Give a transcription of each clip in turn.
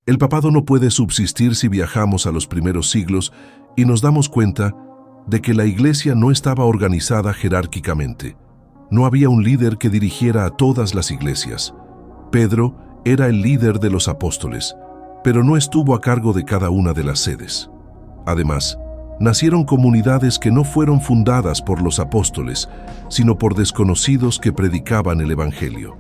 El papado no puede subsistir si viajamos a los primeros siglos y nos damos cuenta de que la Iglesia no estaba organizada jerárquicamente. No había un líder que dirigiera a todas las iglesias. Pedro era el líder de los apóstoles, pero no estuvo a cargo de cada una de las sedes. Además, nacieron comunidades que no fueron fundadas por los apóstoles, sino por desconocidos que predicaban el Evangelio.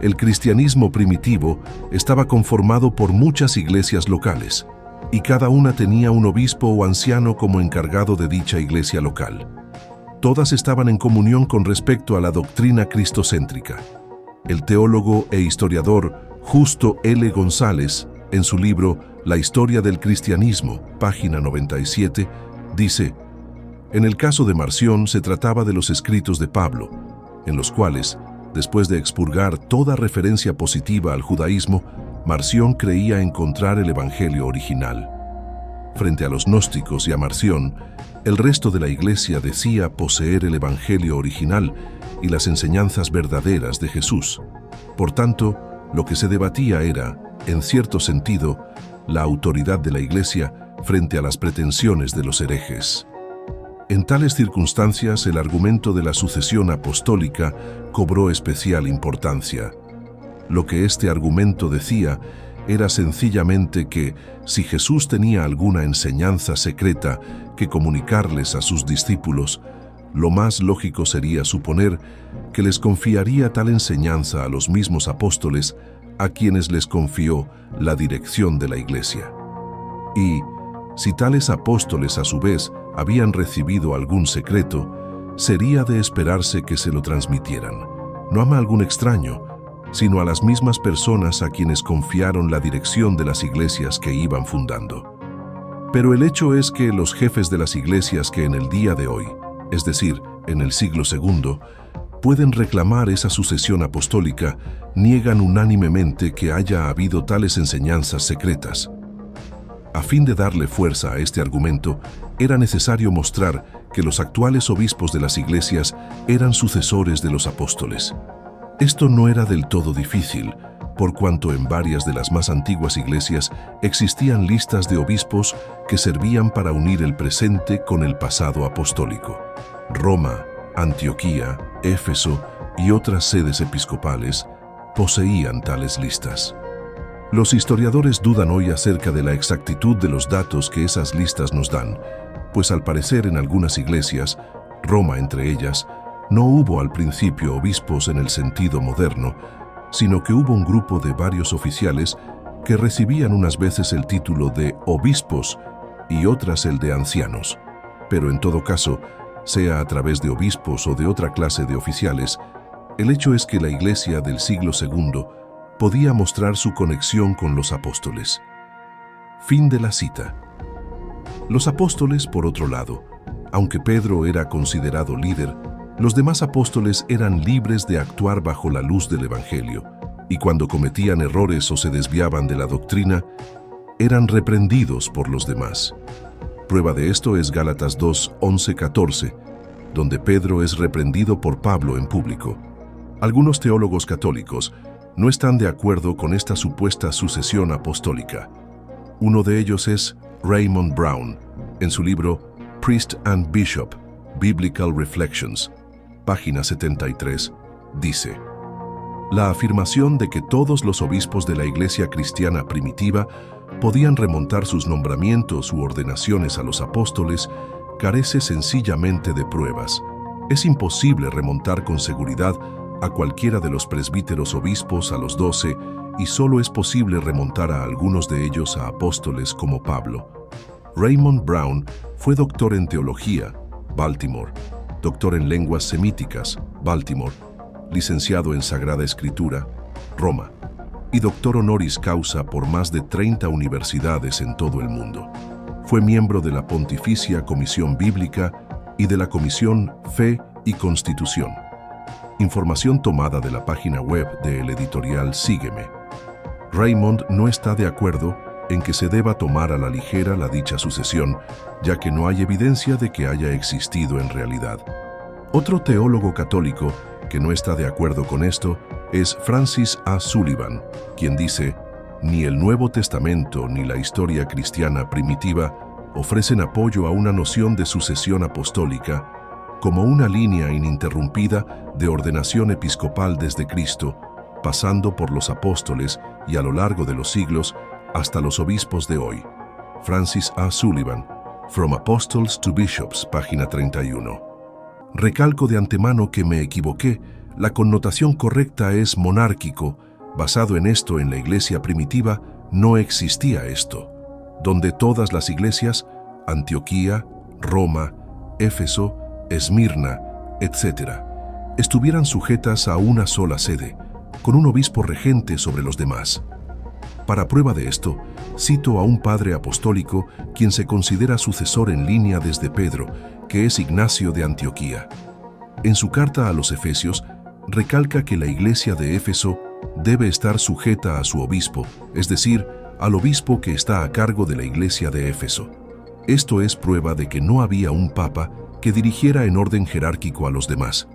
El cristianismo primitivo estaba conformado por muchas iglesias locales, y cada una tenía un obispo o anciano como encargado de dicha iglesia local. Todas estaban en comunión con respecto a la doctrina cristocéntrica. El teólogo e historiador Justo L. González, en su libro La historia del cristianismo, página 97, dice: en el caso de Marción se trataba de los escritos de Pablo, en los cuales, después de expurgar toda referencia positiva al judaísmo, Marción creía encontrar el evangelio original. Frente a los gnósticos y a Marción, el resto de la iglesia decía poseer el evangelio original y las enseñanzas verdaderas de Jesús. Por tanto, lo que se debatía era, en cierto sentido, la autoridad de la iglesia frente a las pretensiones de los herejes. En tales circunstancias, el argumento de la sucesión apostólica cobró especial importancia. Lo que este argumento decía era sencillamente que, si Jesús tenía alguna enseñanza secreta que comunicarles a sus discípulos, lo más lógico sería suponer que les confiaría tal enseñanza a los mismos apóstoles a quienes les confió la dirección de la iglesia. Y, si tales apóstoles a su vez habían recibido algún secreto, sería de esperarse que se lo transmitieran, no a algún extraño, sino a las mismas personas a quienes confiaron la dirección de las iglesias que iban fundando. Pero el hecho es que los jefes de las iglesias que en el día de hoy, es decir, en el siglo II, pueden reclamar esa sucesión apostólica, niegan unánimemente que haya habido tales enseñanzas secretas. A fin de darle fuerza a este argumento, era necesario mostrar que los actuales obispos de las iglesias eran sucesores de los apóstoles. Esto no era del todo difícil, por cuanto en varias de las más antiguas iglesias existían listas de obispos que servían para unir el presente con el pasado apostólico. Roma, Antioquía, Éfeso y otras sedes episcopales poseían tales listas. Los historiadores dudan hoy acerca de la exactitud de los datos que esas listas nos dan, pues al parecer en algunas iglesias, Roma entre ellas, no hubo al principio obispos en el sentido moderno, sino que hubo un grupo de varios oficiales que recibían unas veces el título de obispos y otras el de ancianos. Pero en todo caso, sea a través de obispos o de otra clase de oficiales, el hecho es que la iglesia del siglo II podía mostrar su conexión con los apóstoles. Fin de la cita. Los apóstoles, por otro lado, aunque Pedro era considerado líder, los demás apóstoles eran libres de actuar bajo la luz del Evangelio, y cuando cometían errores o se desviaban de la doctrina, eran reprendidos por los demás. Prueba de esto es Gálatas 2, 11, 14, donde Pedro es reprendido por Pablo en público. Algunos teólogos católicos no están de acuerdo con esta supuesta sucesión apostólica. Uno de ellos es Raymond Brown, en su libro Priest and Bishop, Biblical Reflections, página 73, dice: la afirmación de que todos los obispos de la iglesia cristiana primitiva podían remontar sus nombramientos u ordenaciones a los apóstoles carece sencillamente de pruebas. Es imposible remontar con seguridad a cualquiera de los presbíteros obispos a los 12 y solo es posible remontar a algunos de ellos a apóstoles como Pablo. Raymond Brown fue doctor en teología, Baltimore, doctor en lenguas semíticas, Baltimore, licenciado en Sagrada Escritura, Roma, y doctor honoris causa por más de 30 universidades en todo el mundo. Fue miembro de la Pontificia Comisión Bíblica y de la Comisión Fe y Constitución. Información tomada de la página web del editorial Sígueme. Raymond no está de acuerdo en que se deba tomar a la ligera la dicha sucesión, ya que no hay evidencia de que haya existido en realidad. Otro teólogo católico que no está de acuerdo con esto es Francis A. Sullivan, quien dice: Ni el Nuevo Testamento ni la historia cristiana primitiva ofrecen apoyo a una noción de sucesión apostólica como una línea ininterrumpida de ordenación episcopal desde Cristo, pasando por los apóstoles y a lo largo de los siglos hasta los obispos de hoy. Francis A. Sullivan, From Apostles to Bishops, página 31. Recalco de antemano que me equivoqué. La connotación correcta es monárquico. Basado en esto, en la iglesia primitiva no existía esto, donde todas las iglesias, Antioquía, Roma, Éfeso, Esmirna, etc., estuvieran sujetas a una sola sede, con un obispo regente sobre los demás. Para prueba de esto, cito a un padre apostólico quien se considera sucesor en línea desde Pedro, que es Ignacio de Antioquía. En su carta a los Efesios, recalca que la iglesia de Éfeso debe estar sujeta a su obispo, es decir, al obispo que está a cargo de la iglesia de Éfeso. Esto es prueba de que no había un papa que dirigiera en orden jerárquico a los demás.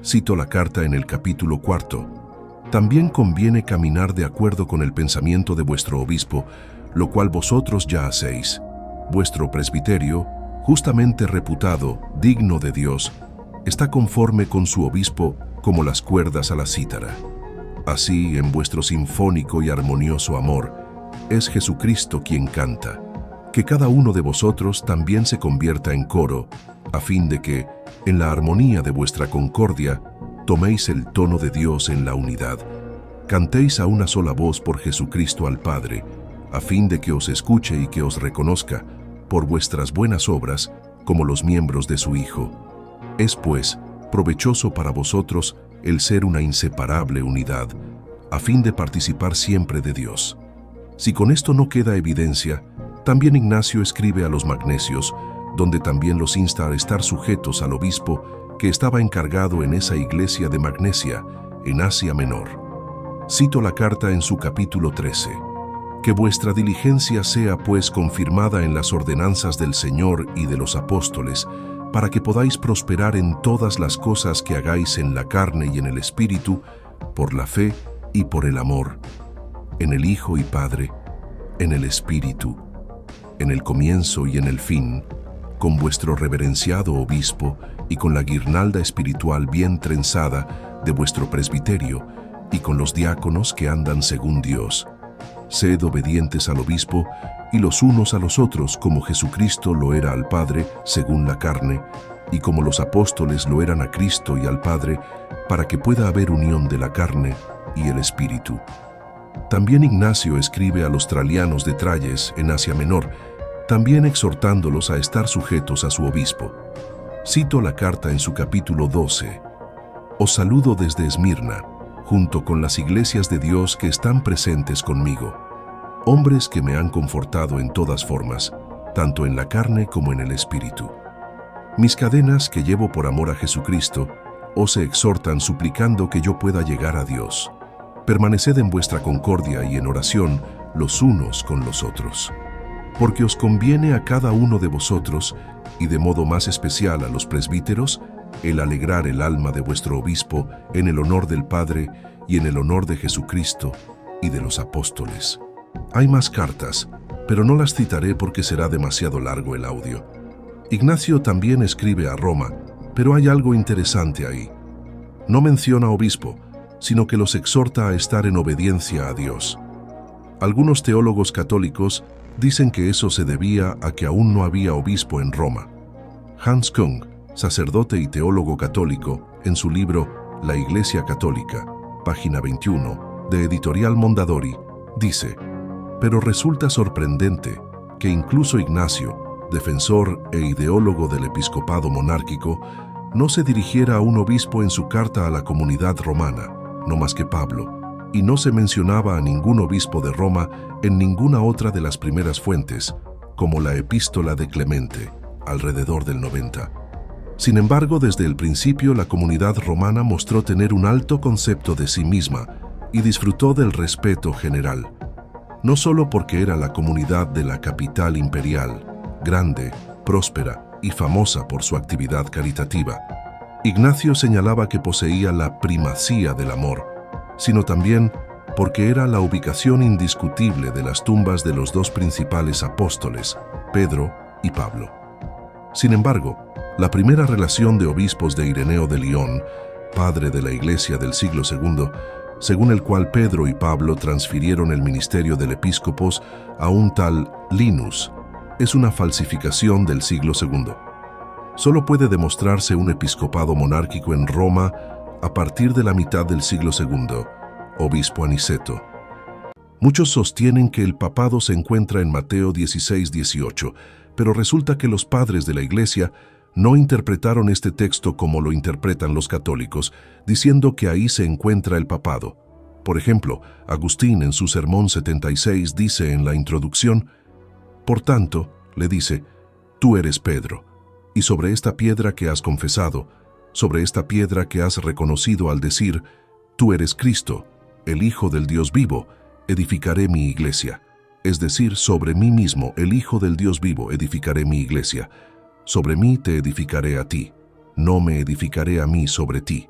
Cito la carta en el capítulo 4. También conviene caminar de acuerdo con el pensamiento de vuestro obispo, lo cual vosotros ya hacéis. Vuestro presbiterio, justamente reputado, digno de Dios, está conforme con su obispo como las cuerdas a la cítara. Así, en vuestro sinfónico y armonioso amor, es Jesucristo quien canta. Que cada uno de vosotros también se convierta en coro, a fin de que, en la armonía de vuestra concordia, toméis el tono de Dios en la unidad. Cantéis a una sola voz por Jesucristo al Padre, a fin de que os escuche y que os reconozca, por vuestras buenas obras, como los miembros de su Hijo. Es, pues, provechoso para vosotros el ser una inseparable unidad, a fin de participar siempre de Dios. Si con esto no queda evidencia, también Ignacio escribe a los magnesios, donde también los insta a estar sujetos al obispo que estaba encargado en esa iglesia de Magnesia, en Asia Menor. Cito la carta en su capítulo 13. Que vuestra diligencia sea pues confirmada en las ordenanzas del Señor y de los apóstoles, para que podáis prosperar en todas las cosas que hagáis en la carne y en el Espíritu, por la fe y por el amor, en el Hijo y Padre, en el Espíritu, en el comienzo y en el fin, con vuestro reverenciado obispo y con la guirnalda espiritual bien trenzada de vuestro presbiterio y con los diáconos que andan según Dios. Sed obedientes al obispo y los unos a los otros como Jesucristo lo era al Padre según la carne y como los apóstoles lo eran a Cristo y al Padre, para que pueda haber unión de la carne y el Espíritu. También Ignacio escribe a los tralianos de Tralles en Asia Menor, también exhortándolos a estar sujetos a su obispo. Cito la carta en su capítulo 12. Os saludo desde Esmirna, junto con las iglesias de Dios que están presentes conmigo, hombres que me han confortado en todas formas, tanto en la carne como en el espíritu. Mis cadenas que llevo por amor a Jesucristo os exhortan suplicando que yo pueda llegar a Dios. Permaneced en vuestra concordia y en oración los unos con los otros. Porque os conviene a cada uno de vosotros, y de modo más especial a los presbíteros, el alegrar el alma de vuestro obispo en el honor del Padre y en el honor de Jesucristo y de los apóstoles. Hay más cartas, pero no las citaré porque será demasiado largo el audio. Ignacio también escribe a Roma, pero hay algo interesante ahí. No menciona obispo, sino que los exhorta a estar en obediencia a Dios. Algunos teólogos católicos dicen que eso se debía a que aún no había obispo en Roma. Hans Küng, sacerdote y teólogo católico, en su libro La Iglesia Católica, página 21, de Editorial Mondadori, dice: pero resulta sorprendente que incluso Ignacio, defensor e ideólogo del episcopado monárquico, no se dirigiera a un obispo en su carta a la comunidad romana, no más que Pablo, y no se mencionaba a ningún obispo de Roma en ninguna otra de las primeras fuentes, como la Epístola de Clemente, alrededor del 90. Sin embargo, desde el principio la comunidad romana mostró tener un alto concepto de sí misma y disfrutó del respeto general, no solo porque era la comunidad de la capital imperial, grande, próspera y famosa por su actividad caritativa. Ignacio señalaba que poseía la primacía del amor, sino también porque era la ubicación indiscutible de las tumbas de los dos principales apóstoles, Pedro y Pablo. Sin embargo, la primera relación de obispos de Ireneo de Lyon, padre de la Iglesia del siglo II, según el cual Pedro y Pablo transfirieron el ministerio del episcopos a un tal Linus, es una falsificación del siglo II. Solo puede demostrarse un episcopado monárquico en Roma a partir de la mitad del siglo II, obispo Aniceto. Muchos sostienen que el papado se encuentra en Mateo 16:18, pero resulta que los padres de la Iglesia no interpretaron este texto como lo interpretan los católicos, diciendo que ahí se encuentra el papado. Por ejemplo, Agustín en su Sermón 76 dice en la introducción: «Por tanto, le dice, tú eres Pedro, y sobre esta piedra que has confesado, sobre esta piedra que has reconocido al decir, tú eres Cristo, el Hijo del Dios vivo, edificaré mi iglesia». Es decir, sobre mí mismo, el Hijo del Dios vivo, edificaré mi iglesia. Sobre mí te edificaré a ti, no me edificaré a mí sobre ti.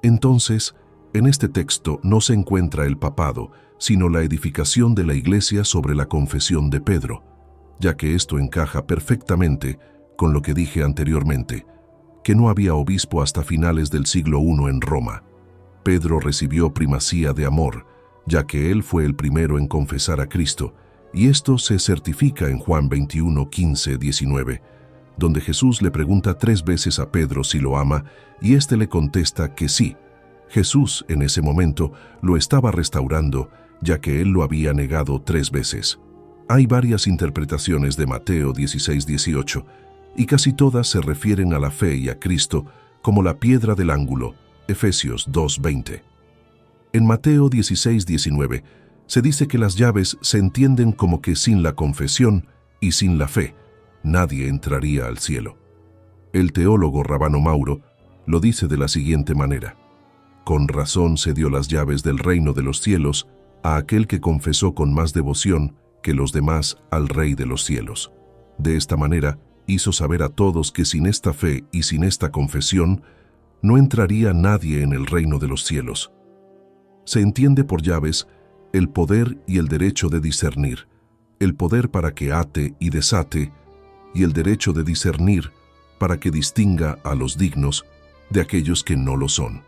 Entonces, en este texto no se encuentra el papado, sino la edificación de la iglesia sobre la confesión de Pedro, ya que esto encaja perfectamente con lo que dije anteriormente, que no había obispo hasta finales del siglo I en Roma. Pedro recibió primacía de amor, ya que él fue el primero en confesar a Cristo, y esto se certifica en Juan 21, 15, 19, donde Jesús le pregunta 3 veces a Pedro si lo ama, y éste le contesta que sí. Jesús, en ese momento, lo estaba restaurando, ya que él lo había negado 3 veces. Hay varias interpretaciones de Mateo 16, 18, y casi todas se refieren a la fe y a Cristo como la piedra del ángulo, Efesios 2, 20. En Mateo 16, 19, se dice que las llaves se entienden como que sin la confesión y sin la fe, nadie entraría al cielo. El teólogo Rabano Mauro lo dice de la siguiente manera: con razón se dio las llaves del reino de los cielos a aquel que confesó con más devoción que los demás al Rey de los cielos. De esta manera hizo saber a todos que sin esta fe y sin esta confesión no entraría nadie en el reino de los cielos. Se entiende por llaves el poder y el derecho de discernir, el poder para que ate y desate, y el derecho de discernir para que distinga a los dignos de aquellos que no lo son.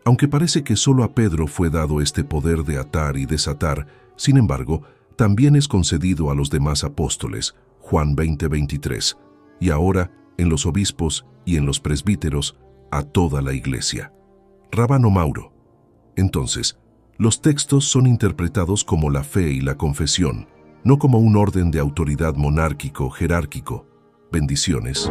Aunque parece que solo a Pedro fue dado este poder de atar y desatar, sin embargo, también es concedido a los demás apóstoles, Juan 20, 23, y ahora en los obispos y en los presbíteros, a toda la iglesia. Rabano Mauro. Entonces, los textos son interpretados como la fe y la confesión, no como un orden de autoridad monárquico, jerárquico. Bendiciones.